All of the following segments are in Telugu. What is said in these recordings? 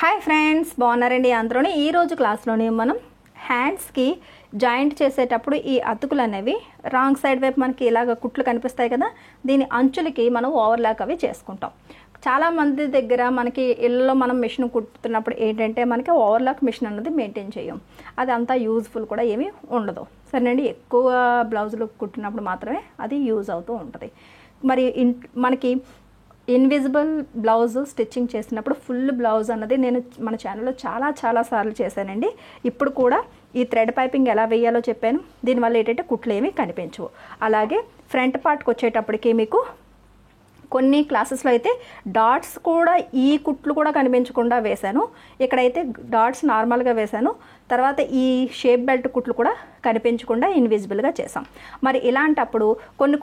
హాయ్ ఫ్రెండ్స్, బాగున్నారండి అందరూని. ఈరోజు క్లాస్లోని మనం హ్యాండ్స్కి జాయింట్ చేసేటప్పుడు ఈ అతుకులు అనేవి రాంగ్ సైడ్ వైపు మనకి ఇలాగ కుట్లు కనిపిస్తాయి కదా, దీని అంచులకి మనం ఓవర్లాక్ అవి చేసుకుంటాం. చాలామంది దగ్గర మనకి ఇళ్ళలో మనం మిషన్ కుట్టుతున్నప్పుడు ఏంటంటే మనకి ఓవర్లాక్ మిషన్ అన్నది మెయింటైన్ చేయం. అది అంతా యూజ్ఫుల్ కూడా ఏమీ ఉండదు. సరేనండి, ఎక్కువ బ్లౌజులు కుట్టినప్పుడు మాత్రమే అది యూజ్ అవుతూ ఉంటుంది. మరి మనకి ఇన్విజిబుల్ బ్లౌజ్ స్టిచ్చింగ్ చేసినప్పుడు ఫుల్ బ్లౌజ్ అన్నది నేను మన ఛానల్లో చాలా సార్లు చేశానండి. ఇప్పుడు కూడా ఈ థ్రెడ్ పైపింగ్ ఎలా వేయాలో చెప్పాను. దీనివల్ల ఏంటంటే కుట్లు ఏమీ కనిపించవు. అలాగే ఫ్రంట్ పార్ట్కి వచ్చేటప్పటికి మీకు కొన్ని క్లాసెస్లో అయితే డాట్స్ కూడా ఈ కుట్లు కూడా కనిపించకుండా వేశాను. ఇక్కడైతే డాట్స్ నార్మల్గా వేశాను. తర్వాత ఈ షేప్ బెల్ట్ కుట్లు కూడా కనిపించకుండా ఇన్విజిబుల్గా చేసాం. మరి ఇలాంటప్పుడు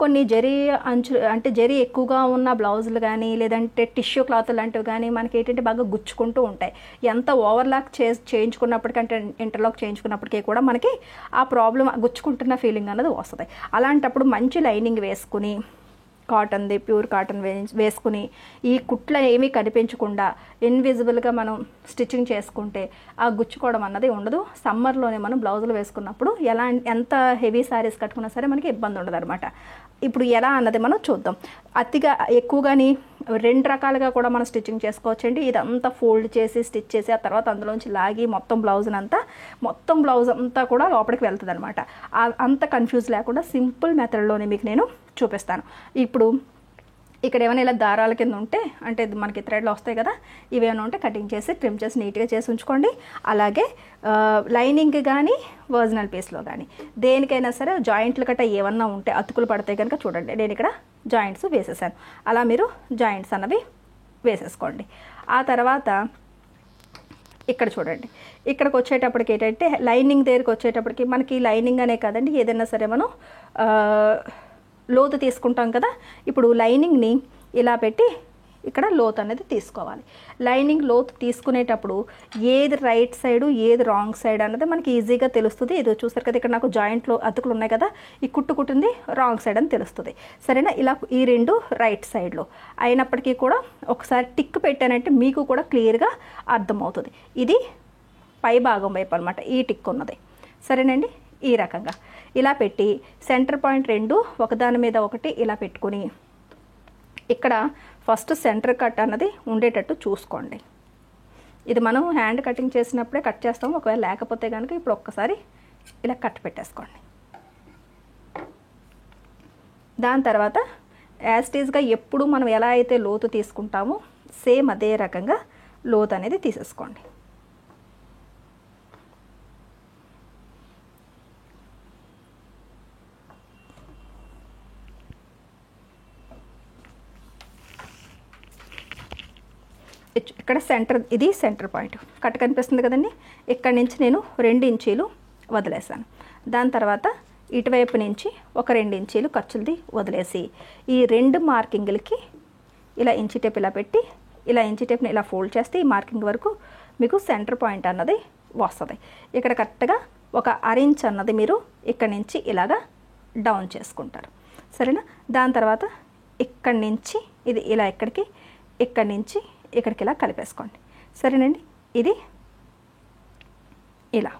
కొన్ని జరీ అంచు అంటే జరీ ఎక్కువగా ఉన్న బ్లౌజులు కానీ లేదంటే టిష్యూ క్లాత్ లాంటివి కానీ మనకి ఏంటంటే బాగా గుచ్చుకుంటూ ఉంటాయి. ఎంత ఓవర్లాక్ చేయించుకున్నప్పటికంటే ఇంటర్లాక్ చేయించుకున్నప్పటికీ కూడా మనకి ఆ ప్రాబ్లం గుచ్చుకుంటున్న ఫీలింగ్ అన్నది వస్తుంది. అలాంటప్పుడు మంచి లైనింగ్ వేసుకుని కాటన్ది ప్యూర్ కాటన్ వేసుకుని ఈ కుట్ల ఏమీ కనిపించకుండా ఇన్విజిబుల్గా మనం స్టిచ్చింగ్ చేసుకుంటే ఆ గుచ్చుకోవడం అన్నది ఉండదు. సమ్మర్లోనే మనం బ్లౌజులు వేసుకున్నప్పుడు ఎంత హెవీ శారీస్ కట్టుకున్నా సరే మనకి ఇబ్బంది ఉండదు అనమాట. ఇప్పుడు ఎలా అన్నది మనం చూద్దాం. అతిగా ఎక్కువగాని రెండు రకాలుగా కూడా మనం స్టిచ్చింగ్ చేసుకోవచ్చండి. ఇదంతా ఫోల్డ్ చేసి స్టిచ్ చేసి ఆ తర్వాత అందులోంచి లాగి మొత్తం బ్లౌజ్ అంతా కూడా లోపలికి వెళ్తుంది అనమాట. అంత కన్ఫ్యూజ్ లేకుండా సింపుల్ మెథడ్లోనే మీకు నేను చూపిస్తాను. ఇప్పుడు ఇక్కడ ఏమైనా ఇలా దారాల కింద ఉంటే అంటే మనకి థ్రెడ్లు వస్తాయి కదా, ఇవేమైనా ఉంటే కటింగ్ చేసి ట్రిమ్ చేసి నీట్గా చేసి ఉంచుకోండి. అలాగే లైనింగ్ కానీ ఒరిజినల్ పీస్లో కానీ దేనికైనా సరే జాయింట్లు గట్రా ఏమన్నా ఉంటే అతుకులు పడతాయి కనుక చూడండి, నేను ఇక్కడ జాయింట్స్ వేసేసాను. అలా మీరు జాయింట్స్ అన్నవి వేసేసుకోండి. ఆ తర్వాత ఇక్కడ చూడండి, ఇక్కడికి వచ్చేటప్పటికి ఏంటంటే లైనింగ్ దగ్గరికి వచ్చేటప్పటికి మనకి లైనింగ్ అనే కాదండి, ఏదైనా సరే మనం లోతు తీసుకుంటాం కదా. ఇప్పుడు లైనింగ్ని ఇలా పెట్టి ఇక్కడ లోతు అనేది తీసుకోవాలి. లైనింగ్ లోతు తీసుకునేటప్పుడు ఏది రైట్ సైడు ఏది రాంగ్ సైడ్ అన్నది మనకి ఈజీగా తెలుస్తుంది. ఇది చూసారు కదా, ఇక్కడ నాకు జాయింట్లో అతుకులు ఉన్నాయి కదా, ఈ కుట్టింది రాంగ్ సైడ్ అని తెలుస్తుంది. సరేనా, ఇలా ఈ రెండు రైట్ సైడ్లో అయినప్పటికీ కూడా ఒకసారి టిక్ పెట్టానంటే మీకు కూడా క్లియర్గా అర్థమవుతుంది. ఇది పై భాగం వైపు అనమాట ఈ టిక్ ఉన్నది. సరేనండి, ఈ రకంగా ఇలా పెట్టి సెంటర్ పాయింట్ రెండు ఒకదాని మీద ఒకటి ఇలా పెట్టుకుని ఇక్కడ ఫస్ట్ సెంటర్ కట్ అన్నది ఉండేటట్టు చూసుకోండి. ఇది మనం హ్యాండ్ కటింగ్ చేసినప్పుడే కట్ చేస్తాము. ఒకవేళ లేకపోతే కనుక ఇప్పుడు ఒక్కసారి ఇలా కట్ పెట్టేసుకోండి. దాని తర్వాత యాస్టీస్గా ఎప్పుడు మనం ఎలా అయితే లోతు తీసుకుంటామో సేమ్ అదే రకంగా లోతు అనేది తీసేసుకోండి. ఇక్కడ ఇది సెంటర్ పాయింట్ కట్ కనిపిస్తుంది కదండి. ఇక్కడ నుంచి నేను 2 ఇంచీలు వదిలేసాను. దాని తర్వాత ఇటువైపు నుంచి ఒక 2 ఇంచీలు ఖర్చులది వదిలేసి ఈ 2 మార్కింగ్లకి ఇలా ఇంచీ టేప్ ఇలా పెట్టి ఇలా ఇంచీ టేప్ని ఇలా ఫోల్డ్ చేస్తే ఈ మార్కింగ్ వరకు మీకు సెంటర్ పాయింట్ అన్నది వస్తుంది. ఇక్కడ కరెక్ట్గా ఒక 1/2 ఇంచ్ అన్నది మీరు ఇక్కడ నుంచి ఇలాగా డౌన్ చేసుకుంటారు. సరేనా, దాని తర్వాత ఇక్కడి నుంచి ఇది ఇలా ఇక్కడి నుంచి ఇక్కడికి ఇలా కలిపేసుకోండి. సరేనండి, ఇది ఇలా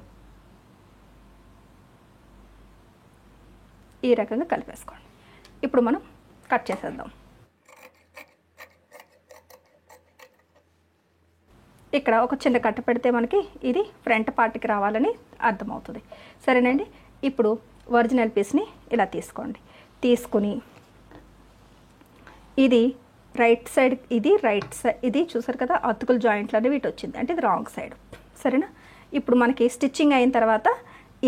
ఈ రకంగా కలిపేసుకోండి. ఇప్పుడు మనం కట్ చేసేద్దాం. ఇక్కడ ఒక చిన్న కట్ట పెడితే మనకి ఇది ఫ్రంట్ పార్ట్కి రావాలని అర్థమవుతుంది. సరేనండి, ఇప్పుడు ఒరిజినల్ పీస్ని ఇలా తీసుకోండి. తీసుకుని ఇది రైట్ సైడ్ ఇది చూసారు కదా, అతుకుల జాయింట్లు అనేవి ఇటు వచ్చింది అంటే ఇది రాంగ్ సైడ్. సరేనా, ఇప్పుడు మనకి స్టిచ్చింగ్ అయిన తర్వాత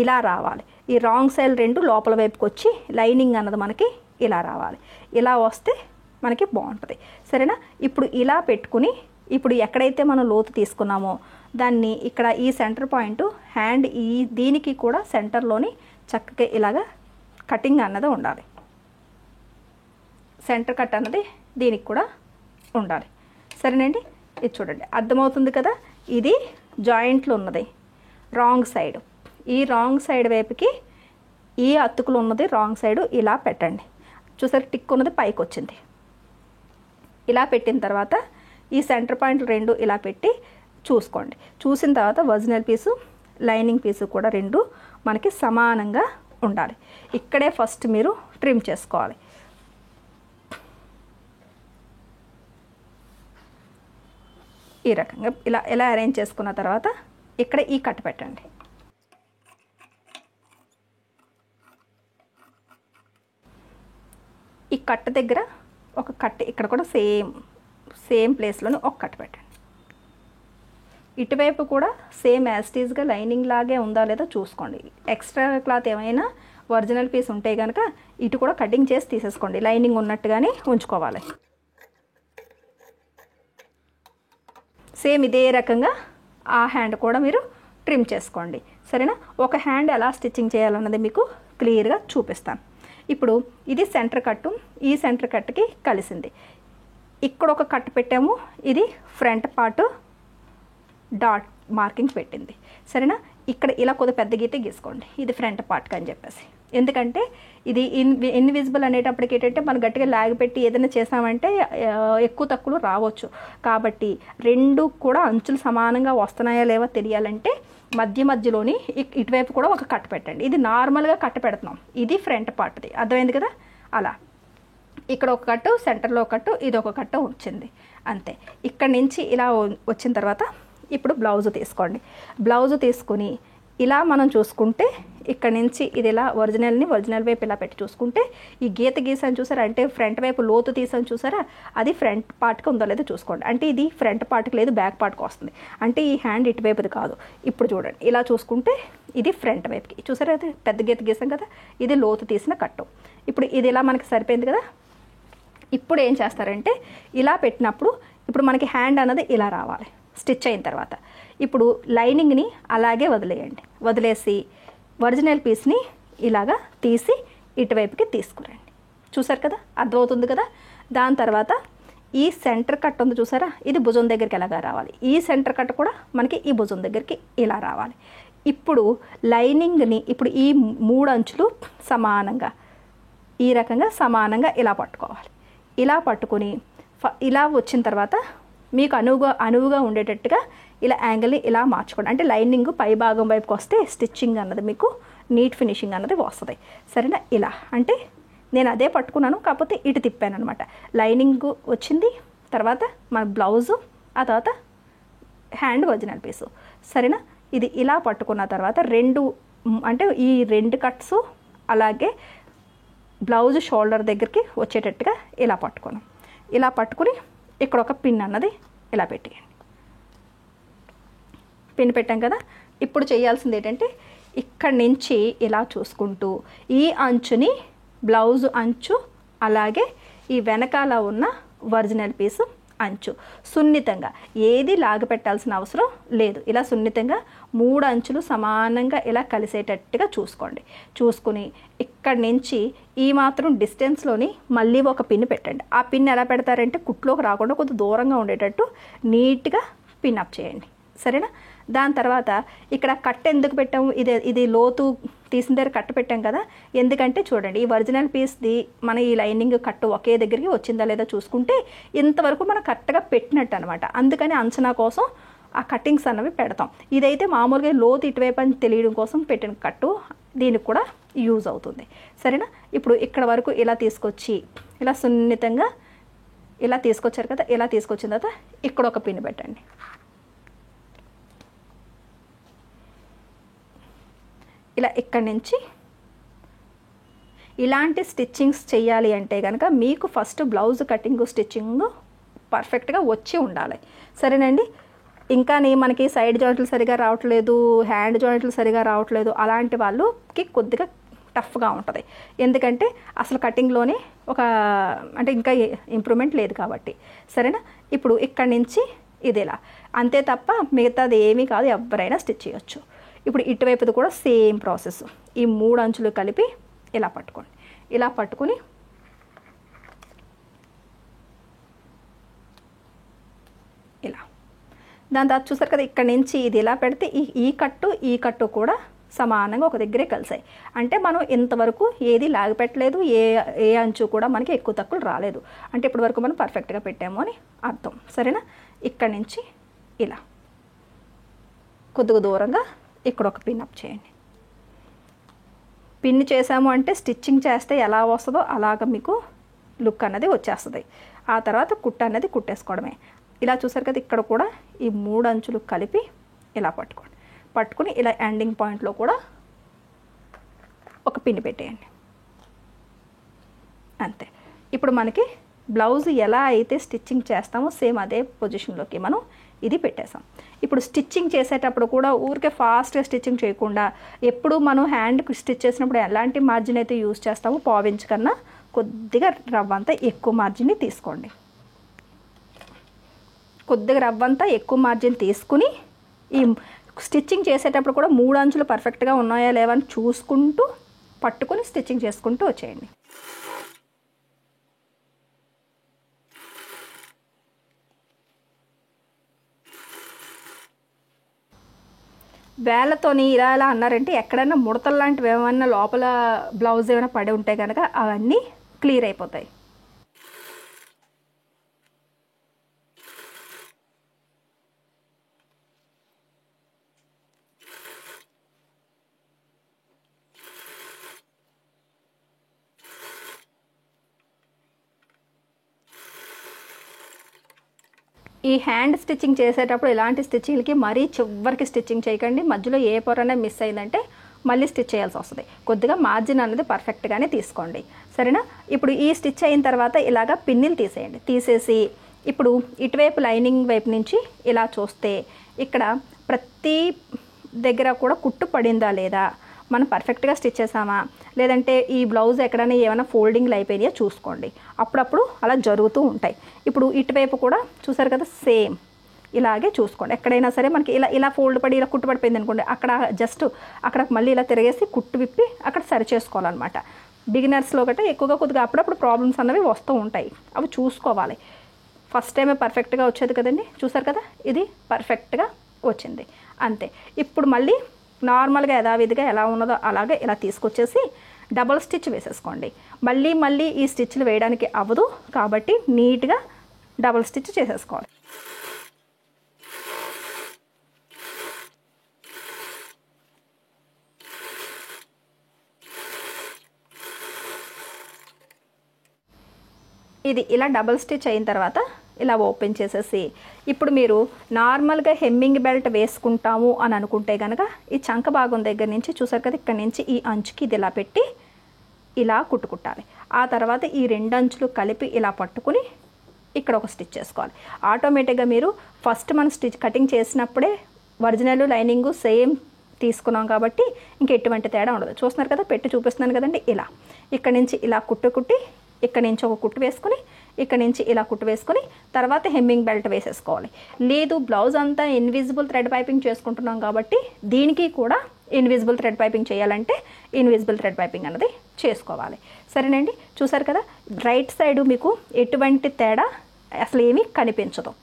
ఇలా రావాలి. ఈ రాంగ్ సైడ్ 2 లోపల వైపుకి వచ్చి లైనింగ్ అన్నది మనకి ఇలా రావాలి. ఇలా వస్తే మనకి బాగుంటుంది. సరేనా, ఇప్పుడు ఇలా పెట్టుకుని ఇప్పుడు ఎక్కడైతే మనం లోతు తీసుకున్నామో దాన్ని ఇక్కడ ఈ సెంటర్ పాయింట్ హ్యాండ్ దీనికి కూడా సెంటర్లోని చక్కగా ఇలాగా కటింగ్ అన్నది ఉండాలి. సెంటర్ కట్ అన్నది దీనికి కూడా ఉండాలి. సరేనండి, ఇది చూడండి అర్థమవుతుంది కదా, ఇది జాయింట్లో ఉన్నది రాంగ్ సైడ్. ఈ రాంగ్ సైడ్ వైపుకి ఈ అతుకులు ఉన్నది రాంగ్ సైడ్ ఇలా పెట్టండి. చూసారు, టిక్ ఉన్నది పైకి వచ్చింది. ఇలా పెట్టిన తర్వాత ఈ సెంటర్ పాయింట్ 2 ఇలా పెట్టి చూసుకోండి. చూసిన తర్వాత ఒరిజినల్ పీసు లైనింగ్ పీసు కూడా రెండు మనకి సమానంగా ఉండాలి. ఇక్కడే ఫస్ట్ మీరు ట్రిమ్ చేసుకోవాలి. ఈ రకంగా ఇలా అరేంజ్ చేసుకున్న తర్వాత ఇక్కడ ఈ కట్ పెట్టండి. ఈ కట్ దగ్గర ఒక కట్, ఇక్కడ కూడా సేమ్ ప్లేస్లోనే ఒక కట్ పెట్టండి. ఇటువైపు కూడా సేమ్ యాస్టీస్గా లైనింగ్ లాగే ఉందా లేదో చూసుకోండి. ఎక్స్ట్రా క్లాత్ ఏమైనా ఒరిజినల్ పీస్ ఉంటే కనుక ఇటు కూడా కటింగ్ చేసి తీసేసుకోండి. లైనింగ్ ఉన్నట్టుగానే ఉంచుకోవాలి. సేమ్ ఇదే రకంగా ఆ హ్యాండ్ కూడా మీరు ట్రిమ్ చేసుకోండి. సరేనా? ఒక హ్యాండ్ ఎలా స్టిచ్చింగ్ చేయాలన్నది మీకు క్లియర్గా చూపిస్తాను. ఇప్పుడు ఇది సెంటర్ కట్టు, ఈ సెంటర్ కట్కి కలిసింది. ఇక్కడ ఒక కట్ పెట్టాము, ఇది ఫ్రంట్ పార్ట్ డాట్ మార్కింగ్ పెట్టింది. సరేనా? ఇక్కడ ఇలా కొద్దిగా పెద్ద గీత గీసుకోండి, ఇది ఫ్రంట్ పార్ట్కి అని చెప్పేసి. ఎందుకంటే ఇది ఇన్విజిబుల్ అనేటప్పటికి ఏంటంటే మనం గట్టిగా లాగి పెట్టి ఏదైనా చేసామంటే ఎక్కువ తక్కువలు రావచ్చు. కాబట్టి రెండు కూడా అంచులు సమానంగా వస్తున్నాయా లేవో తెలియాలంటే మధ్యలోని ఇటువైపు కూడా ఒక కట్ పెట్టండి. ఇది నార్మల్గా కట్ పెడుతున్నాం, ఇది ఫ్రంట్ పార్ట్ది. అర్థమైంది కదా? అలా ఇక్కడ ఒక కట్టు, సెంటర్లో ఒక కట్టు, ఇది ఒక కట్టు వచ్చింది అంతే. ఇక్కడ నుంచి ఇలా వచ్చిన తర్వాత ఇప్పుడు బ్లౌజ్ తీసుకోండి. బ్లౌజ్ తీసుకుని ఇలా మనం చూసుకుంటే ఇక్కడ నుంచి ఇది ఇలా ఒరిజినల్ వైపు ఇలా పెట్టి చూసుకుంటే ఈ గీత గీసాను చూసారా, అంటే ఫ్రంట్ వైపు లోతు తీసాను చూసారా, అది ఫ్రంట్ పార్ట్కి ఉందో లేదో చూసుకోండి. అంటే ఇది ఫ్రంట్ పార్ట్కి లేదు, బ్యాక్ పార్ట్కి వస్తుంది. అంటే ఈ హ్యాండ్ ఇటువైపుది కాదు. ఇప్పుడు చూడండి, ఇలా చూసుకుంటే ఇది ఫ్రంట్ వైపుకి చూసారా, అది పెద్ద గీత గీసాం కదా, ఇది లోతు తీసిన కట్టు. ఇప్పుడు ఇది ఇలా మనకి సరిపోయింది కదా. ఇప్పుడు ఏం చేస్తారంటే ఇలా పెట్టినప్పుడు ఇప్పుడు మనకి హ్యాండ్ అన్నది ఇలా రావాలి స్టిచ్ అయిన తర్వాత. ఇప్పుడు లైనింగ్ని అలాగే వదిలేయండి. వదిలేసి ఒరిజినల్ పీస్ని ఇలాగా తీసి ఇటువైపుకి తీసుకురండి. చూసారు కదా, అర్థమవుతుంది కదా. దాని తర్వాత ఈ సెంటర్ కట్ ఉంది చూసారా, ఇది భుజం దగ్గరికి ఎలాగా రావాలి. ఈ సెంటర్ కట్ కూడా మనకి ఈ భుజం దగ్గరికి ఇలా రావాలి. ఇప్పుడు లైనింగ్ని ఇప్పుడు ఈ 3 అంచులు సమానంగా ఈ రకంగా సమానంగా ఇలా పట్టుకోవాలి. ఇలా పట్టుకుని ఇలా వచ్చిన తర్వాత మీకు అనువుగా ఉండేటట్టుగా ఇలా యాంగిల్ని ఇలా మార్చుకోండి. అంటే లైనింగ్ పై భాగం వైపుకి వస్తే స్టిచ్చింగ్ అన్నది మీకు నీట్ ఫినిషింగ్ అన్నది వస్తుంది. సరేనా? ఇలా అంటే నేను అదే పట్టుకున్నాను, కాకపోతే ఇటు తిప్పాను అనమాట. లైనింగ్ వచ్చింది, తర్వాత మన బ్లౌజు, ఆ తర్వాత హ్యాండ్ ఒరిజినల్ పీసు. సరేనా? ఇది ఇలా పట్టుకున్న తర్వాత అంటే ఈ 2 కట్స్ అలాగే బ్లౌజ్ షోల్డర్ దగ్గరికి వచ్చేటట్టుగా ఇలా పట్టుకున్నాం. ఇలా పట్టుకుని ఇక్కడ ఒక పిన్ అన్నది ఇలా పెట్టేయండి. పిన్ పెట్టాం కదా. ఇప్పుడు చేయాల్సింది ఏంటంటే ఇక్కడి నుంచి ఇలా చూసుకుంటూ ఈ అంచుని బ్లౌజ్ అంచు అలాగే ఈ వెనకాల ఉన్న ఒరిజినల్ పీసు అంచు సున్నితంగా ఏది లాగి పెట్టాల్సిన అవసరం లేదు. ఇలా సున్నితంగా 3 అంచులు సమానంగా ఇలా కలిసేటట్టుగా చూసుకోండి. చూసుకుని ఇక్కడి నుంచి ఈ మాత్రం డిస్టెన్స్లోని మళ్ళీ ఒక పిన్ పెట్టండి. ఆ పిన్ ఎలా పెడతారంటే కుట్లోకి రాకుండా కొంచెం దూరంగా ఉండేటట్టు నీట్గా పిన్ అప్ చేయండి. సరేనా? దాని తర్వాత ఇక్కడ కట్ ఎందుకు పెట్టాము, ఇది లోతు తీసిన దగ్గర కట్టు పెట్టాం కదా. ఎందుకంటే చూడండి, ఈ ఒరిజినల్ పీస్ది మన ఈ లైనింగ్ కట్టు ఒకే దగ్గరికి వచ్చిందా లేదా చూసుకుంటే ఇంతవరకు మనం కరెక్ట్గా పెట్టినట్టు అనమాట. అందుకని అంచనా కోసం ఆ కట్టింగ్స్ అన్నవి పెడతాం. ఇదైతే మామూలుగా లోతు ఇటువైపు అని తెలియడం కోసం పెట్టిన కట్టు, దీనికి కూడా యూజ్ అవుతుంది. సరేనా? ఇప్పుడు ఇక్కడ వరకు ఇలా తీసుకొచ్చి ఇలా సున్నితంగా ఇలా తీసుకొచ్చారు కదా. ఇలా తీసుకొచ్చిన తర్వాత ఇక్కడ ఒక పిన్ పెట్టండి. ఇలా ఇక్కడి నుంచి ఇలాంటి స్టిచ్చింగ్స్ చేయాలి అంటే కనుక మీకు ఫస్ట్ బ్లౌజ్ కటింగ్ స్టిచ్చింగ్ పర్ఫెక్ట్గా వచ్చి ఉండాలి. సరేనండి? ఇంకా మనకి సైడ్ జాయింట్లు సరిగా రావట్లేదు, హ్యాండ్ జాయింట్లు సరిగా రావట్లేదు, అలాంటి వాళ్ళకి కొద్దిగా టఫ్గా ఉంటుంది. ఎందుకంటే అసలు కటింగ్లోనే అంటే ఇంకా ఇంప్రూవ్మెంట్ లేదు కాబట్టి. సరేనా? ఇప్పుడు ఇక్కడి నుంచి ఇది ఇలా అంతే తప్ప మిగతాది ఏమీ కాదు, ఎవరైనా స్టిచ్ చేయొచ్చు. ఇప్పుడు ఇటువైపుది కూడా సేమ్ ప్రాసెస్. ఈ 3 అంచులు కలిపి ఇలా పట్టుకోండి. ఇలా పట్టుకుని ఇలా దాని తర్వాత చూసారు కదా, ఇక్కడ నుంచి ఇది ఇలా పెడితే ఈ కట్టు కూడా సమానంగా ఒక దగ్గరే కలిసాయి. అంటే మనం ఇంతవరకు ఏది లాగి పెట్టలేదు, ఏ అంచు కూడా మనకి ఎక్కువ తక్కువ రాలేదు. అంటే ఇప్పటి వరకు మనం పర్ఫెక్ట్గా పెట్టాము అని అర్థం. సరేనా? ఇక్కడి నుంచి ఇలా కొద్దిగా దూరంగా ఇక్కడ ఒక పిన్ అప్ చేయండి. పిన్ చేసాము అంటే స్టిచ్చింగ్ చేస్తే ఎలా వస్తుందో అలాగ మీకు లుక్ అన్నది వచ్చేస్తుంది. ఆ తర్వాత కుట్ట అనేది కుట్టేసుకోవడమే. ఇలా చూసారు కదా, ఇక్కడ కూడా ఈ 3 అంచులు కలిపి ఇలా పట్టుకుని ఇలా ఎండింగ్ పాయింట్లో కూడా ఒక పిన్ పెట్టేయండి. అంతే. ఇప్పుడు మనకి బ్లౌజ్ ఎలా అయితే స్టిచ్చింగ్ చేస్తామో సేమ్ అదే పొజిషన్లోకి మనం ఇది పెట్టేసాం. ఇప్పుడు స్టిచ్చింగ్ చేసేటప్పుడు కూడా ఊరికే ఫాస్ట్గా స్టిచ్చింగ్ చేయకుండా ఎప్పుడు మనం హ్యాండ్కి స్టిచ్ చేసినప్పుడు ఎలాంటి మార్జిన్ అయితే యూజ్ చేస్తామో పావించ్ కన్నా కొద్దిగా రవ్వంతా ఎక్కువ మార్జిన్ని తీసుకోండి. కొద్దిగా రవ్వంతా ఎక్కువ మార్జిన్ తీసుకుని ఈ స్టిచ్చింగ్ చేసేటప్పుడు కూడా 3 అంచులు పర్ఫెక్ట్గా ఉన్నాయా లేవా అని చూసుకుంటూ పట్టుకొని స్టిచ్చింగ్ చేసుకుంటూ వచ్చేయండి. వేళ్ళతోని ఇలా అన్నారంటే ఎక్కడైనా ముడతలు లాంటివి ఏమన్నా లోపల బ్లౌజ్ ఏమైనా పడి ఉంటే కనుక అవన్నీ క్లియర్ అయిపోతాయి. ఈ హ్యాండ్ స్టిచ్చింగ్ చేసేటప్పుడు ఇలాంటి స్టిచ్చింగ్లకి మరీ చివరికి స్టిచ్చింగ్ చేయకండి. మధ్యలో ఏ పొరనే మిస్ అయిందంటే మళ్ళీ స్టిచ్ చేయాల్సి వస్తుంది. కొద్దిగా మార్జిన్ అనేది పర్ఫెక్ట్గానే తీసుకోండి, సరేనా? ఇప్పుడు ఈ స్టిచ్ అయిన తర్వాత ఇలాగా పిన్నిలు తీసేయండి. తీసేసి ఇప్పుడు ఇటువైపు లైనింగ్ వైపు నుంచి ఇలా చూస్తే ఇక్కడ ప్రతి దగ్గర కూడా కుట్టు పడిందా లేదా, మనం పర్ఫెక్ట్గా స్టిచ్ చేసామా, లేదంటే ఈ బ్లౌజ్ ఎక్కడైనా ఏమైనా ఫోల్డింగ్లు అయిపోయినాయో చూసుకోండి. అప్పుడప్పుడు అలా జరుగుతూ ఉంటాయి. ఇప్పుడు ఇటువైపు కూడా చూసారు కదా, సేమ్ ఇలాగే చూసుకోండి. ఎక్కడైనా సరే మనకి ఇలా ఫోల్డ్ పడి ఇలా కుట్టు పడిపోయింది అనుకోండి, అక్కడ జస్ట్ అక్కడ మళ్ళీ ఇలా తిరిగేసి కుట్టు విప్పి అక్కడ సరి చేసుకోవాలన్నమాట. బిగినర్స్లో గట్రా ఎక్కువగా కొద్దిగా అప్పుడప్పుడు ప్రాబ్లమ్స్ అన్నవి వస్తూ ఉంటాయి, అవి చూసుకోవాలి. ఫస్ట్ టైమే పర్ఫెక్ట్గా వచ్చేది కదండి, చూసారు కదా, ఇది పర్ఫెక్ట్గా వచ్చింది. అంతే. ఇప్పుడు మళ్ళీ నార్మల్గా యథావిధిగా ఎలా ఉన్నదో అలాగే ఇలా తీసుకొచ్చేసి డబల్ స్టిచ్ వేసేసుకోండి. మళ్ళీ ఈ స్టిచ్లు వేయడానికి అవ్వదు కాబట్టి నీట్గా డబల్ స్టిచ్ చేసేసుకోవాలి. ఇది ఇలా డబల్ స్టిచ్ అయిన తర్వాత ఇలా ఓపెన్ చేసేసి ఇప్పుడు మీరు నార్మల్గా హెమ్మింగ్ బెల్ట్ వేసుకుంటాము అని అనుకుంటే కనుక ఈ చంక భాగం దగ్గర నుంచి చూసారు కదా, ఇక్కడ నుంచి ఈ అంచుకి ఇది ఇలా పెట్టి ఇలా కుట్టుకుంటాలి. ఆ తర్వాత ఈ 2 అంచులు కలిపి ఇలా పట్టుకుని ఇక్కడ ఒక స్టిచ్ చేసుకోవాలి. ఆటోమేటిక్గా మీరు ఫస్ట్ మనం స్టిచ్ కటింగ్ చేసినప్పుడే ఒరిజినల్ లైనింగ్ సేమ్ తీసుకున్నాం కాబట్టి ఇంక ఎటువంటి తేడా ఉండదు. చూస్తున్నారు కదా, పెట్టి చూపిస్తున్నాను కదండి. ఇలా ఇక్కడ నుంచి ఇలా కుట్టి ఇక్కడ నుంచి ఒక కుట్టు వేసుకుని ఇక్కడ నుంచి ఇలా కుట్టు వేసుకొని తర్వాత హెమ్మింగ్ బెల్ట్ వేసేసుకోవాలి. లేదు బ్లౌజ్ అంతా ఇన్విజిబుల్ థ్రెడ్ పైపింగ్ చేసుకుంటున్నాం కాబట్టి దీనికి కూడా ఇన్విజిబుల్ థ్రెడ్ పైపింగ్ చేయాలంటే ఇన్విజిబుల్ థ్రెడ్ పైపింగ్ అన్నది చేసుకోవాలి. సరేనండి, చూసారు కదా, రైట్ సైడ్ మీకు ఎటువంటి తేడా అసలు ఏమీ కనిపించదు.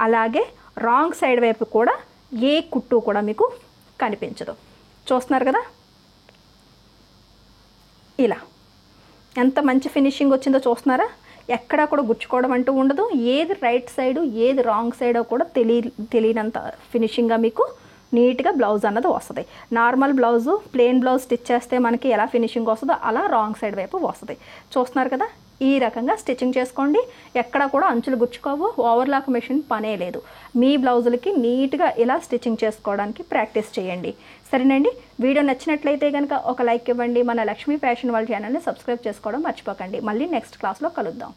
అలాగే రాంగ్ సైడ్ వైపు కూడా ఏ కుట్టు కూడా మీకు కనిపించదు. చూస్తున్నారు కదా, ఇలా ఎంత మంచి ఫినిషింగ్ వచ్చిందో చూస్తున్నారా. ఎక్కడా కూడా గుచ్చుకోవడం అంటూ ఉండదు. ఏది రైట్ సైడు ఏది రాంగ్ సైడో కూడా తెలియనంత ఫినిషింగ్గా మీకు నీట్గా బ్లౌజ్ అన్నది వస్తుంది. Normal blouse plain blouse stitch చేస్తే మనకి ఎలా ఫినిషింగ్ వస్తుందో అలా రాంగ్ సైడ్ వైపు వస్తుంది. చూస్తున్నారు కదా, ఈ రకంగా స్టిచ్చింగ్ చేసుకోండి. ఎక్కడ కూడా అంచులు గుచ్చుకోవు, ఓవర్లాక్ మెషిన్ పనే లేదు. మీ బ్లౌజులకి నీట్గా ఇలా స్టిచ్చింగ్ చేసుకోవడానికి ప్రాక్టీస్ చేయండి. సరేనండి, వీడియో నచ్చినట్లయితే కనుక ఒక లైక్ ఇవ్వండి. మన లక్ష్మీ ఫ్యాషన్ వాళ్ళ ఛానల్ని సబ్స్క్రైబ్ చేసుకోవడం మర్చిపోకండి. మళ్ళీ నెక్స్ట్ క్లాస్లో కలుద్దాం.